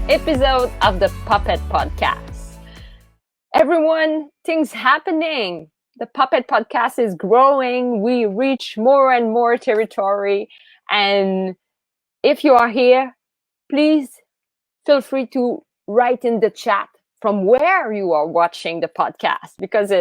episode of the Puppet Podcast. Everyone, things happening. The Puppet Podcast is growing. We reach more and more territory. And if you are here, please feel free to write in the chat from where you are watching the podcast, because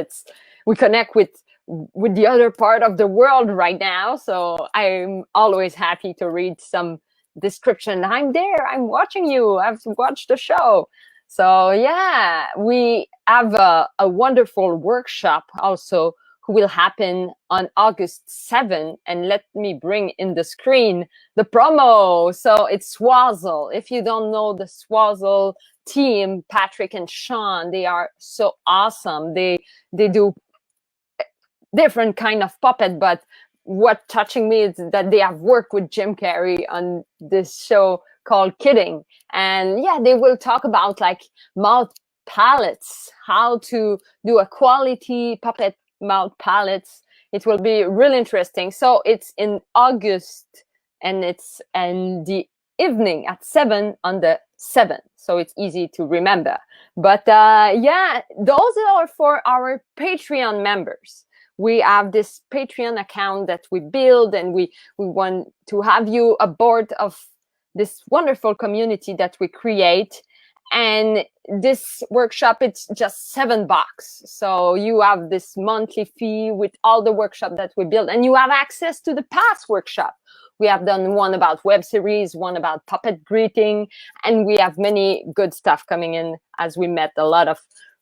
we connect with the other part of the world right now. So I'm always happy to read some description. I'm there, I'm watching you, I've watched the show. So yeah, we have a wonderful workshop also who will happen on August 7th. And let me bring in the screen the promo. So it's Swazzle. If you don't know the Swazzle team, Patrick and Sean, they are so awesome. They do different kind of puppet, but what touching me is that they have worked with Jim Carrey on this show called Kidding. And yeah, they will talk about like mouth palettes, how to do a quality puppet mouth palettes. It will be really interesting. So it's in August, and it's in the evening at 7 on the 7th. So it's easy to remember. But yeah, those are for our Patreon members. We have this Patreon account that we build, and we want to have you aboard of this wonderful community that we create. And this workshop, it's just $7. So you have this monthly fee with all the workshop that we build, and you have access to the past workshop. We have done one about web series, one about puppet greeting, and we have many good stuff coming in as we met a lot of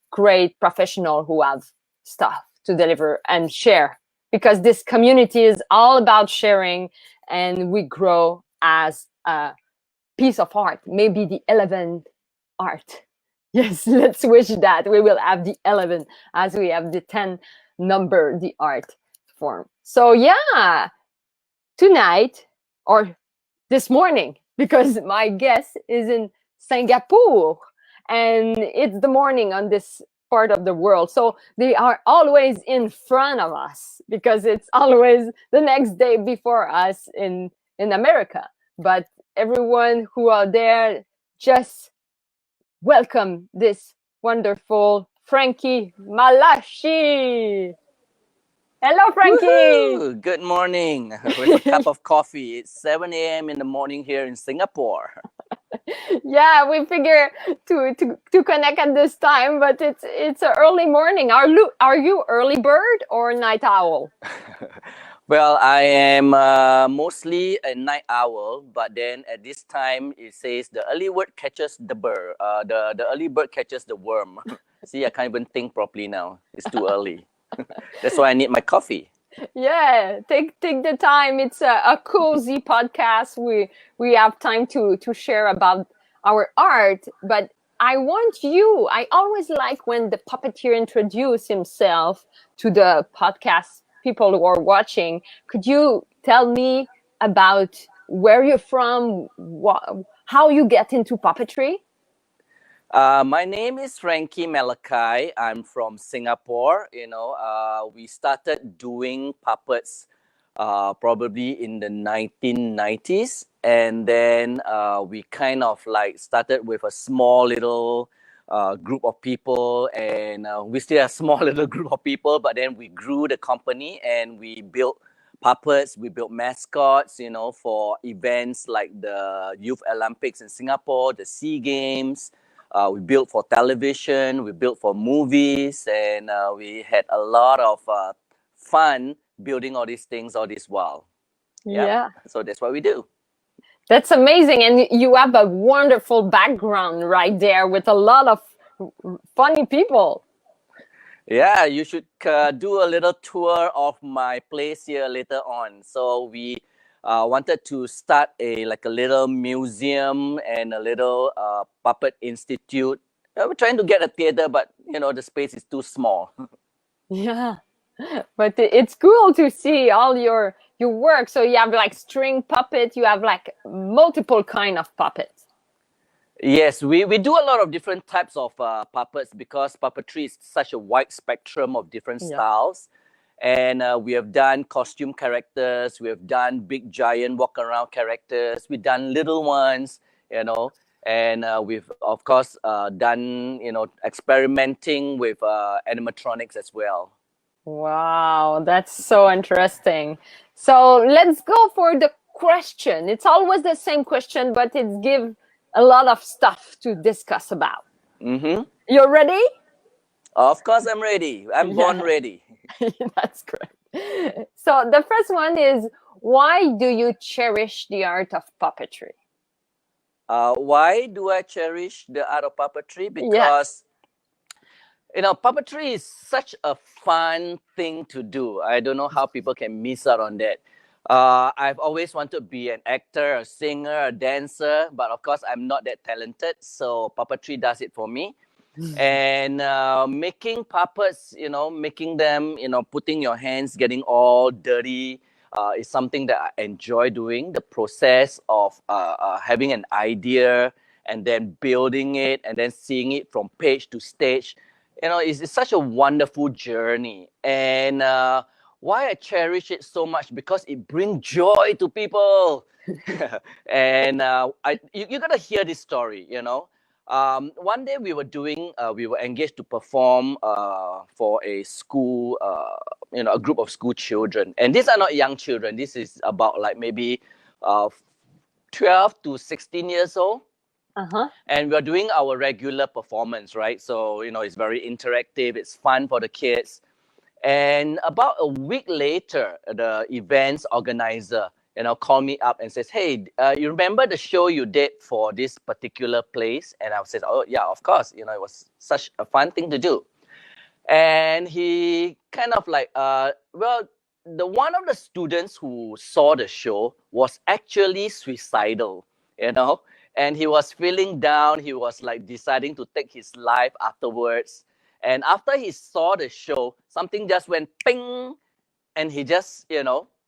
great professionals who have stuff to deliver and share, because this community is all about sharing, and we grow as a piece of art, maybe the 11th art. Yes, let's wish that we will have the 11 as we have the 10 number, the art form. So yeah, tonight or this morning, because my guest is in Singapore and it's the morning on this part of the world. So they are always in front of us, because it's always the next day before us in America. But everyone who are there, just welcome this wonderful Frankie Malachi. Hello, Frankie. Woo-hoo! Good morning with a cup of coffee. It's 7 a.m. in the morning here in Singapore. Yeah, we figure to connect at this time, but it's an early morning. Are you early bird or night owl? Well, I am mostly a night owl, but then at this time it says the early bird catches the bird. The early bird catches the worm. See, I can't even think properly now. It's too early. That's why I need my coffee. Yeah, take the time. It's a cozy podcast. We have time to share about our art, but I always like when the puppeteer introduce himself to the podcast people who are watching. Could you tell me about where you're from, how you get into puppetry? My name is Frankie Malachi. I'm from Singapore. We started doing puppets probably in the 1990s. And then we kind of like started with a small little group of people. And we still have a small little group of people. But then we grew the company and we built puppets. We built mascots, for events like the Youth Olympics in Singapore, the SEA Games. We built for television, we built for movies, and we had a lot of fun building all these things all this while. Yeah. So that's what we do. That's amazing. And you have a wonderful background right there with a lot of funny people. Yeah, you should do a little tour of my place here later on. So we wanted to start a little museum and a little puppet institute. We're trying to get a theater, but the space is too small. Yeah, but it's cool to see all your work. So you have like string puppet, you have like multiple kind of puppets. Yes, we do a lot of different types of puppets, because puppetry is such a wide spectrum of different styles. And we have done costume characters, we have done big giant walk around characters, we've done little ones, And we've of course done experimenting with animatronics as well. Wow, that's so interesting. So let's go for the question. It's always the same question, but it gives a lot of stuff to discuss about. Mm-hmm. You're ready? Of course, I'm ready. I'm born Yeah, ready. that's great. So the first one is, why do you cherish the art of puppetry? Why do I cherish the art of puppetry? Yeah. Because puppetry is such a fun thing to do. I don't know how people can miss out on that. I've always wanted to be an actor, a singer, a dancer, but of course, I'm not that talented. So puppetry does it for me. And making puppets, making them, putting your hands, getting all dirty, is something that I enjoy doing. The process of having an idea and then building it and then seeing it from page to stage, it's such a wonderful journey. And why I cherish it so much, because it brings joy to people. And you gotta hear this story. One day we were engaged to perform for a school, a group of school children. And these are not young children. This is about like maybe uh, 12 to 16 years old. Uh-huh. And we're doing our regular performance, right? So, it's very interactive. It's fun for the kids. And about a week later, the events organizer, called me up and says, "Hey, you remember the show you did for this particular place?" And I said, "Oh yeah, of course. It was such a fun thing to do." And he kind of like, well, the one of the students who saw the show was actually suicidal, you know, and he was feeling down. He was like deciding to take his life afterwards. And after he saw the show, something just went ping, and he just,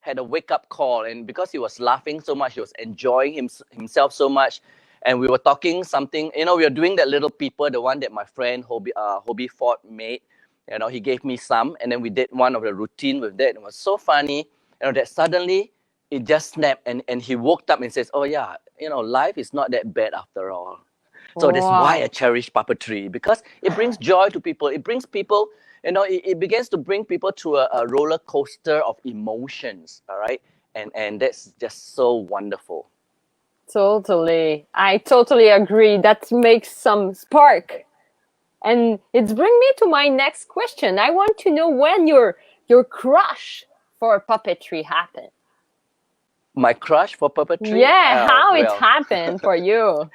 had a wake up call. And because he was laughing so much, he was enjoying himself so much. And we were talking something, we were doing that little people, the one that my friend Hobie Ford made. He gave me some, and then we did one of the routine with that. It was so funny, that suddenly it just snapped, and he woke up and says, "Oh yeah, life is not that bad after all." So that's why I Wow. cherish puppetry, because it brings joy to people. It brings people, it begins to bring people to a roller coaster of emotions. All right, and that's just so wonderful. Totally. I totally agree. That makes some spark. And it's bring me to my next question. I want to know when your crush for puppetry happened. My crush for puppetry, Yeah, how it well, happened for you.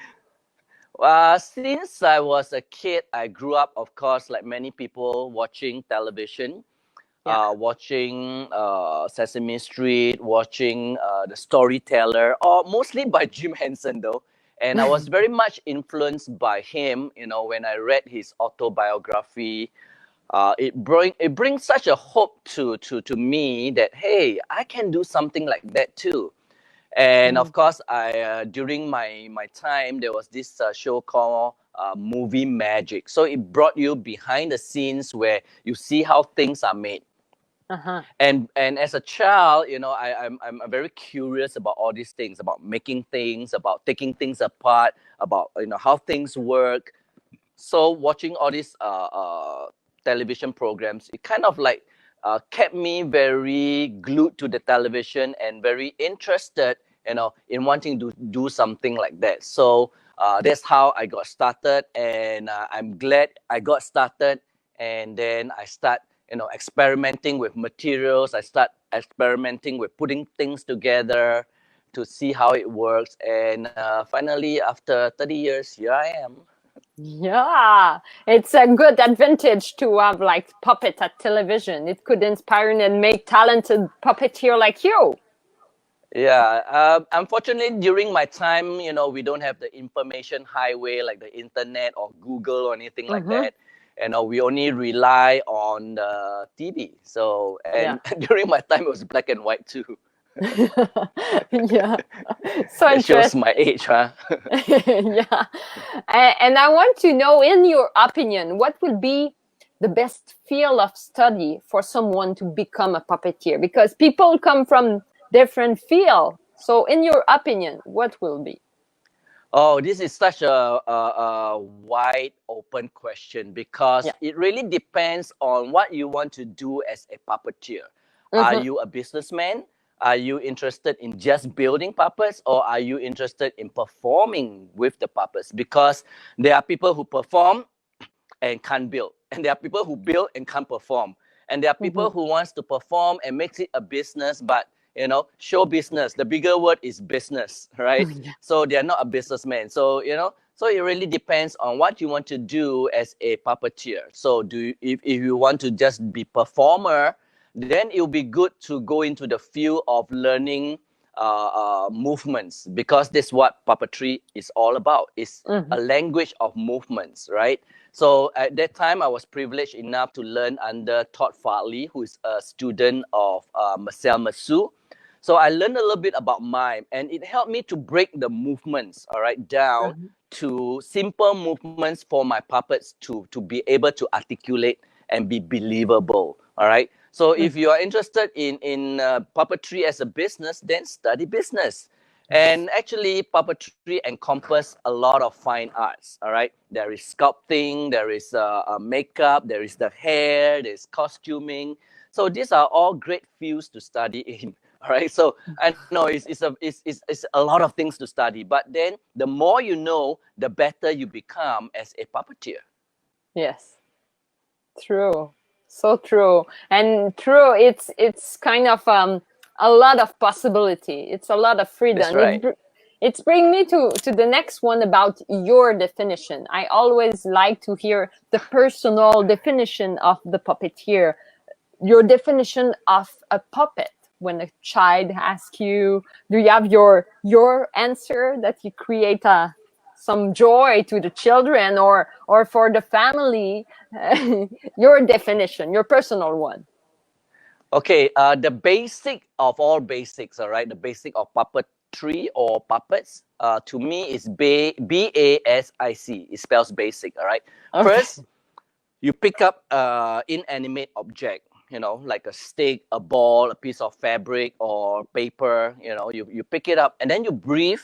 since I was a kid, I grew up, of course, like many people, watching television, Yeah. watching Sesame Street, watching The Storyteller, or mostly by Jim Henson, though. And I was very much influenced by him, when I read his autobiography. It brings such a hope to me that, hey, I can do something like that too. And of course, I during my time, there was this show called Movie Magic. So it brought you behind the scenes where you see how things are made. Uh-huh. And as a child, I'm very curious about all these things, about making things, about taking things apart, about how things work. So watching all these television programs, it kind of like kept me very glued to the television and very interested, in wanting to do something like that. So that's how I got started, and I'm glad I got started. And then I start, experimenting with materials. I start experimenting with putting things together to see how it works. And finally, after 30 years, here I am. Yeah, it's a good advantage to have like puppet at television. It could inspire and make talented puppeteer like you. Yeah, unfortunately, during my time, we don't have the information highway like the internet or Google or anything like Mm-hmm. that. We only rely on the TV. So, Yeah. and during my time, it was black and white too. Yeah. So That shows interesting. my age, huh? Yeah. And I want to know, in your opinion, what would be the best field of study for someone to become a puppeteer? Because people come from different field. So in your opinion, what will be? Oh, this is such a wide open question because Yeah. it really depends on what you want to do as a puppeteer. Are Mm-hmm. you a businessman? Are you interested in just building puppets, or are you interested in performing with the puppets? Because there are people who perform and can't build, and there are people who build and can't perform, and there are people Mm-hmm. who wants to perform and makes it a business, but show business, the bigger word is business, right? Yeah. So they are not a businessman. So it really depends on what you want to do as a puppeteer. So if you want to just be performer, then it will be good to go into the field of learning movements, because that's what puppetry is all about. It's Mm-hmm. a language of movements, right? So at that time, I was privileged enough to learn under Todd Farley, who is a student of Marcel Massou. So I learned a little bit about mime, and it helped me to break the movements, all right, down Uh-huh. to simple movements for my puppets to be able to articulate and be believable, all right. So if you are interested in puppetry as a business, then study business. And actually, puppetry encompasses a lot of fine arts. All right, there is sculpting, there is makeup, there is the hair, there's costuming. So these are all great fields to study in. All right, so I know it's a lot of things to study, but then the more you know, the better you become as a puppeteer. Yes. True. So true. And true, it's kind of a lot of possibility. It's a lot of That's freedom. right. It's bring me to the next one about your definition. I always like to hear the personal definition of the puppeteer. Your definition of a puppet. When a child asks you, do you have your answer that you create some joy to the children or for the family? Your definition, your personal one. Okay, the basic of all basics, all right, the basic of puppetry or puppets, to me is BASIC. It spells basic, all right. Okay. First, you pick up inanimate object, like a stick, a ball, a piece of fabric or paper. You pick it up and then you breathe,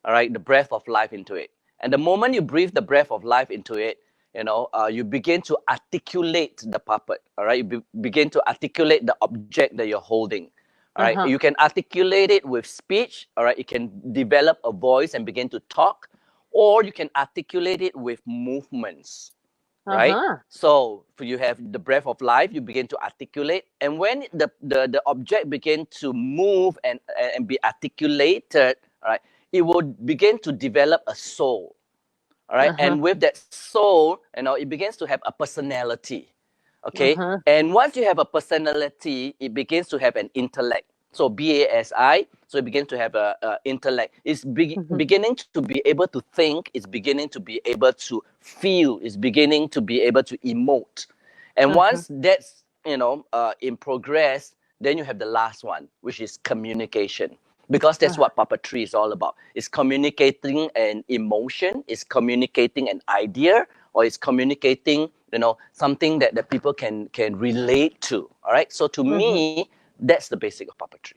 all right, the breath of life into it. And the moment you breathe the breath of life into it, you begin to articulate the puppet. All right, you begin to articulate the object that you're holding. All right, Uh-huh. you can articulate it with speech. All right, you can develop a voice and begin to talk, or you can articulate it with movements, right? Uh-huh. So you have the breath of life, you begin to articulate. And when the object begin to move and be articulated, right, it will begin to develop a soul. All right. Uh-huh. And with that soul, it begins to have a personality. Okay. Uh-huh. And once you have a personality, it begins to have an intellect. So BASI, so it begins to have a intellect. It's Mhm. beginning to be able to think. It's beginning to be able to feel. It's beginning to be able to emote. And Uh-huh. once that's in progress, then you have the last one, which is communication, because that's Uh-huh. what puppetry is all about. It's communicating an emotion, it's communicating an idea, or it's communicating something that the people can relate to. All right, so to Mhm. me, that's the basic of puppetry.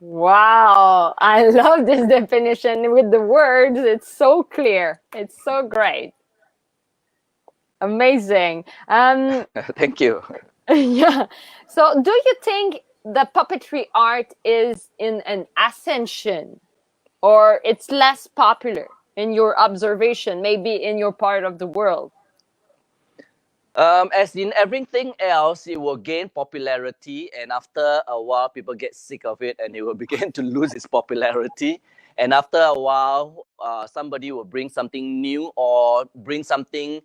Wow, I love this definition with the words. It's so clear. It's so great. Amazing. Thank you. Yeah. So, do you think the puppetry art is in an ascension or it's less popular in your observation, maybe in your part of the world? As in everything else, it will gain popularity, and after a while, people get sick of it, and it will begin to lose its popularity. And after a while, somebody will bring something new or bring something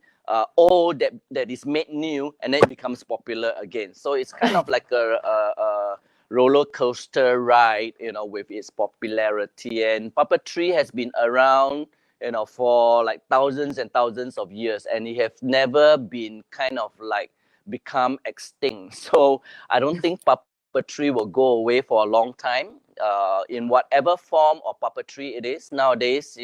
old that is made new, and then it becomes popular again. So it's kind of like a roller coaster ride, with its popularity. And puppetry has been around for like thousands and thousands of years, and it have never been kind of like become extinct. So I don't think puppetry will go away for a long time. In whatever form of puppetry it is nowadays,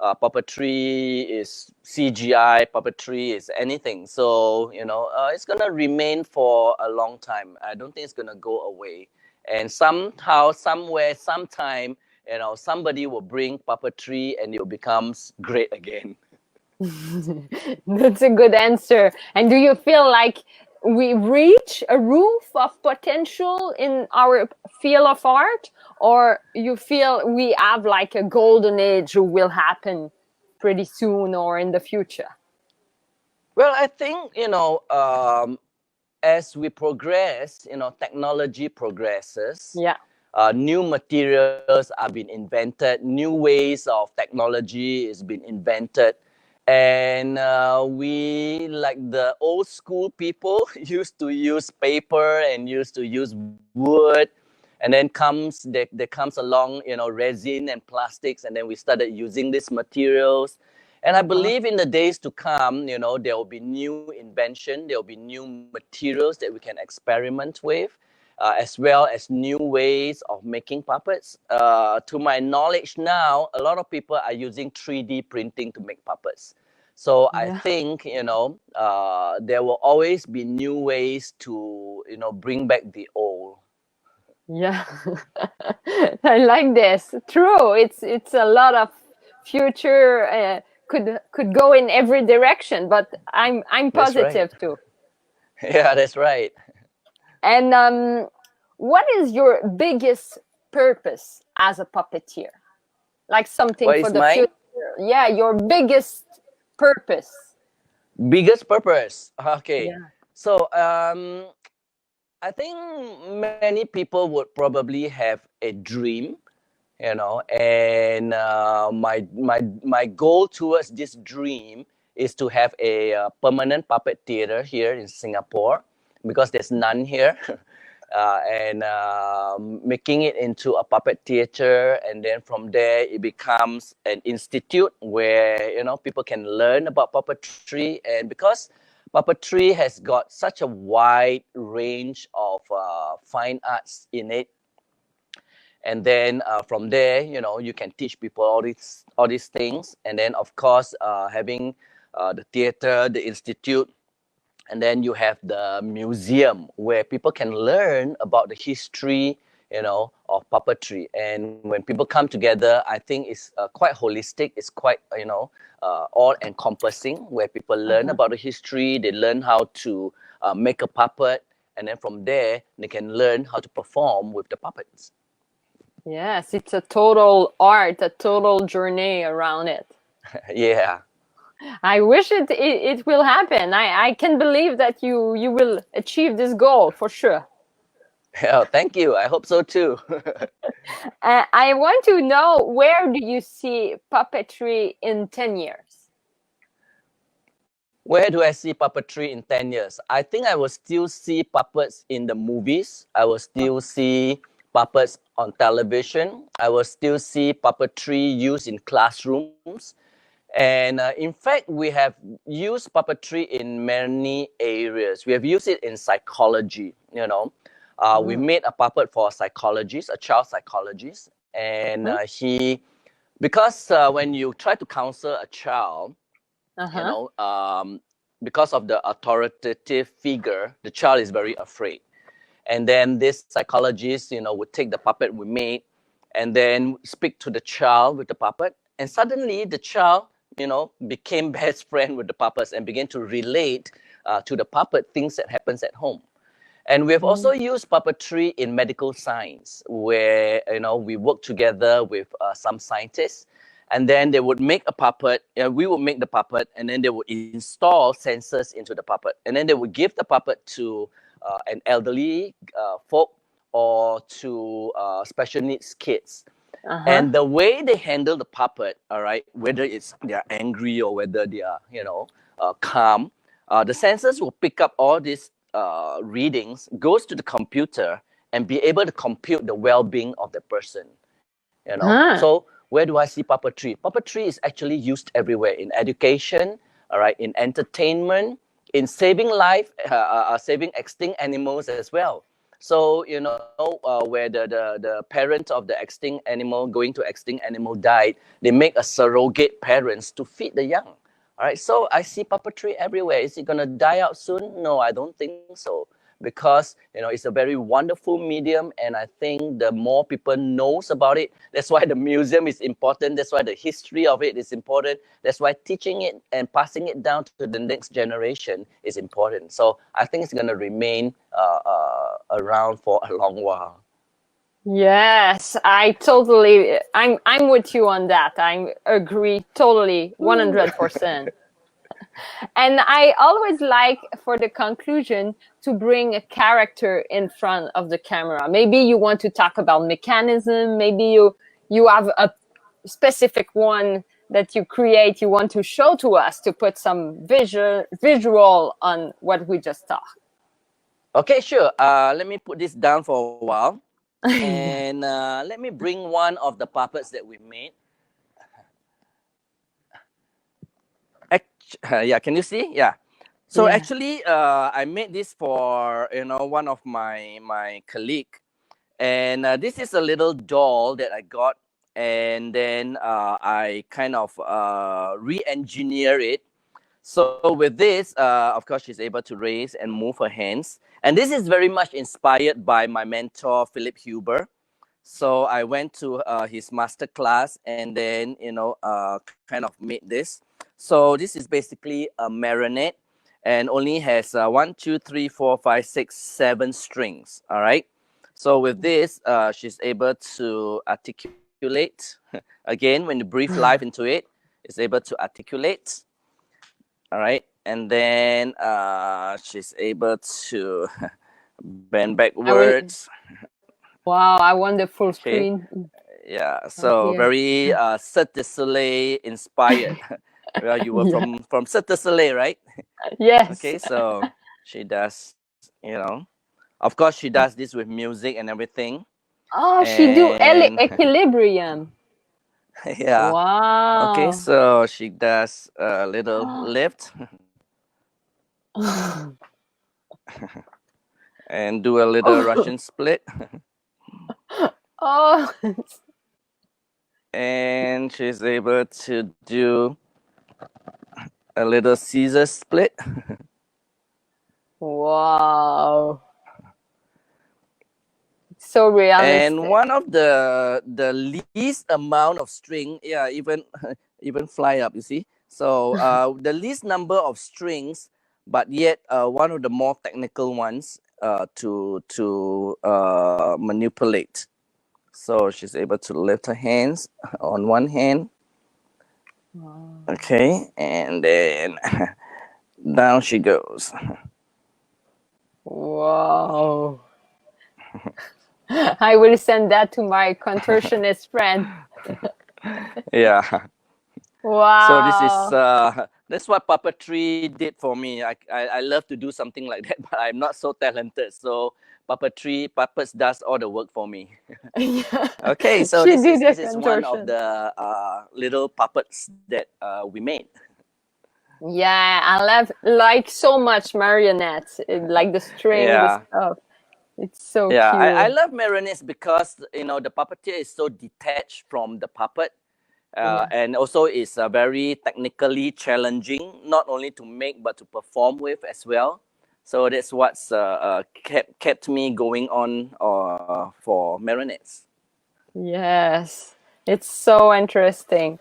puppetry is CGI, puppetry is anything. So it's gonna remain for a long time. I don't think it's gonna go away. And somehow, somewhere, sometime, you know, somebody will bring puppetry and it becomes great again. That's a good answer. And do you feel like we reach a roof of potential in our field of art, or you feel we have like a golden age who will happen pretty soon or in the future? Well, I think, you know, as we progress, you know, technology progresses, Yeah. new materials are being invented, new ways of technology is being invented. And we, like the old school people, used to use paper and used to use wood. And then there comes along, you know, resin and plastics, and then we started using these materials. And I Uh-huh. believe in the days to come, you know, there will be new invention, there will be new materials that we can experiment with, as well as new ways of making puppets. To my knowledge now, a lot of people are using 3D printing to make puppets. So I Yeah. think, you know, there will always be new ways to, you know, bring back the old. Yeah. I like this. True. It's a lot of future could go in every direction, but I'm That's right. positive too. Yeah, that's right. And what is your biggest purpose as a puppeteer? Like something What for is the mine? future? Yeah, your biggest purpose. Biggest purpose. Okay. Yeah. So I think many people would probably have a dream, you know, and my goal towards this dream is to have a permanent puppet theater here in Singapore, because there's none here. And making it into a puppet theater, and then from there it becomes an institute where, you know, people can learn about puppetry. And because puppetry has got such a wide range of fine arts in it, and then from there, you know, you can teach people all these things. And then of course, having the theater, the institute, and then you have the museum where people can learn about the history, you know, of puppetry. And when people come together, I think it's quite holistic, it's quite, you know, all encompassing, where people learn Uh-huh. about the history, they learn how to make a puppet, and then from there they can learn how to perform with the puppets. Yes, it's a total art, a total journey around it. Yeah. I wish it will happen. I can believe that you will achieve this goal for sure. Yeah, thank you. I hope so too. I want to know, where do you see puppetry in 10 years? Where do I see puppetry in 10 years? I think I will still see puppets in the movies. I will still see puppets on television. I will still see puppetry used in classrooms. And in fact, we have used puppetry in many areas. We have used it in psychology, you know. We Mm. made a puppet for a psychologist, a child psychologist. And Mhm. because when you try to counsel a child, you Uh-huh. know, because of the authoritative figure, the child is very afraid. And then this psychologist, you know, would take the puppet we made and then speak to the child with the puppet. And suddenly the child, you know, became best friend with the puppets and began to relate to the puppet things that happens at home. And we have also Mm. used puppetry in medical science, where, you know, we work together with some scientists, and then they would make a puppet. We would make the puppet, and then they would install sensors into the puppet, and then they would give the puppet to an elderly folk, or to special needs kids. Uh-huh. And the way they handle the puppet, all right, whether it's they're angry or whether they are, you know, calm, the sensors will pick up all these readings, goes to the computer, and be able to compute the well-being of the person. You know, so Huh. where do I see puppetry? Puppetry is actually used everywhere, in education, all right, in entertainment, in saving life, saving extinct animals as well. So, you know, where the parent of the extinct animal, going to extinct animal, died, they make a surrogate parents to feed the young. All right, so I see puppetry everywhere. Is it going to die out soon? No, I don't think so. because it's a very wonderful medium, and I think the more people knows about it, that's why the museum is important. That's why the history of it is important. That's why teaching it and passing it down to the next generation is important. So I think it's going to remain around for a long while. Yes, I'm with you on that. I agree totally, 100%. And I always like, for the conclusion, to bring a character in front of the camera. Maybe you want to talk about mechanism. Maybe you have a specific one that you create, you want to show to us, to put some visual on what we just talked. Okay, sure. Let me put this down for a while. And let me bring one of the puppets that we made. Yeah, can you see? Yeah. So actually, I made this for one of my colleague, and this is a little doll that I got, and then I kind of re-engineer it. So with this, of course, she's able to raise and move her hands, and this is very much inspired by my mentor Philip Huber. So I went to his master class, and then kind of made this. So this is basically a marionette, and only has 1, 2, 3, 4, 5, 6, 7 strings. All right. So with this, she's able to articulate. Again, when you breathe life into it, it's able to articulate. All right. And then she's able to bend backwards. Wow, I want the full screen. Yeah, so very Cirque du Soleil inspired. Well, you were from Cirque du Soleil, right? Yes. Okay, so she does, of course she does this with music and everything. Oh, she do equilibrium. Yeah. Wow. Okay, so she does a little lift. And do a little Russian split. Oh. And she's able to do a little Caesar split. Wow. So realistic. And one of the least amount of string, even fly up, you see. So the least number of strings, but yet one of the more technical ones to manipulate. So she's able to lift her hands on one hand. Wow. Okay, and then down she goes. Wow. I will send that to my contortionist friend. Yeah. Wow. So this is that's what puppetry did for me. I love to do something like that, but I'm not so talented. So puppets does all the work for me. Okay, so this is one of the little puppets that we made. Yeah, I like so much marionettes, like the string, the stuff. It's so cute. I love marionettes because the puppeteer is so detached from the puppet. And also it's very technically challenging, not only to make but to perform with as well. So that's what's kept me going on for marionettes. Yes, it's so interesting.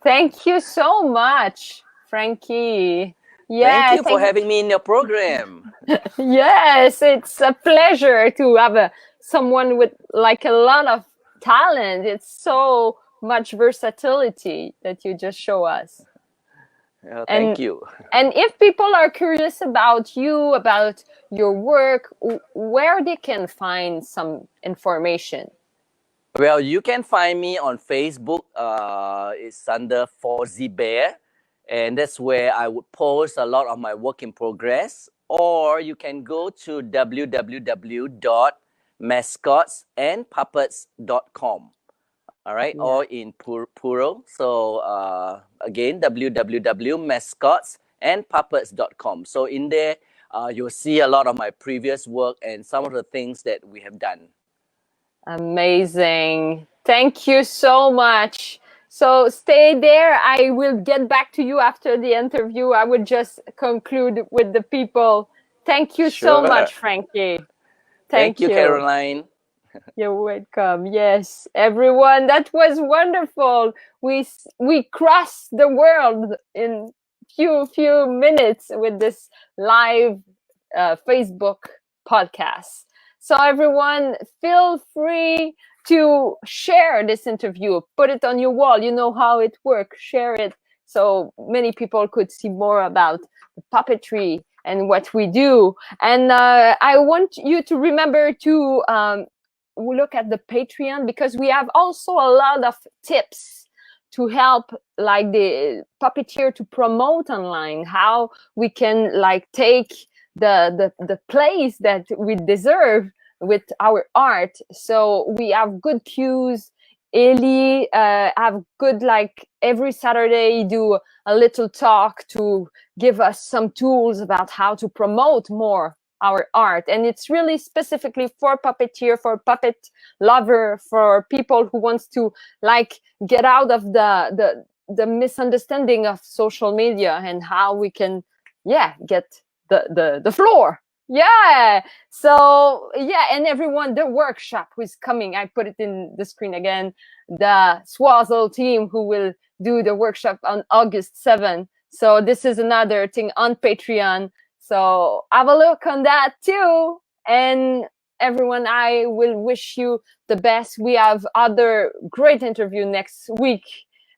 Thank you so much, Frankie. Yeah, thank you for having me in your program. Yes, it's a pleasure to have someone with like a lot of talent. It's so much versatility that you just show us. Thank you. And if people are curious about you, about your work, where they can find some information? Well, you can find me on Facebook. It's under Fozzie Bear. And that's where I would post a lot of my work in progress. Or you can go to www.mascotsandpuppets.com. All right, all in plural. So again, www.mascotsandpuppets.com. So in there, you'll see a lot of my previous work and some of the things that we have done. Amazing. Thank you so much. So stay there. I will get back to you after the interview. I would just conclude with the people. Thank you so Sure. much, Frankie. Thank you, Caroline. You're welcome. Yes, everyone, that was wonderful. We crossed the world in few minutes with this live Facebook podcast. So everyone, feel free to share this interview. Put it on your wall. You know how it works. Share it so many people could see more about the puppetry and what we do. And I want you to remember to look at the Patreon, because we have also a lot of tips to help like the puppeteer to promote online, how we can like take the place that we deserve with our art. So we have good cues. Eli have good, like every Saturday do a little talk to give us some tools about how to promote more our art. And it's really specifically for puppeteer, for puppet lover, for people who wants to like get out of the misunderstanding of social media and how we can get the floor. So and everyone, the workshop is coming. I put it in the screen again. The Swazzle team who will do the workshop on August 7th. So this is another thing on Patreon. So have a look on that too. And everyone, I will wish you the best. We have other great interview next week.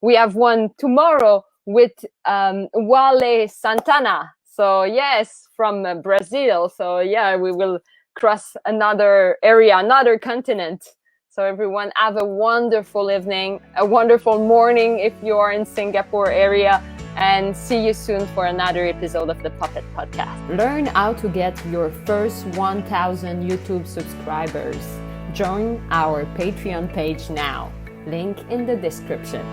We have one tomorrow with Wale Santana. So yes, from Brazil. So we will cross another area, another continent. So everyone, have a wonderful evening, a wonderful morning if you are in Singapore area, and see you soon for another episode of the Puppet Podcast. Learn how to get your first 1,000 YouTube subscribers. Join our Patreon page now. Link in the description.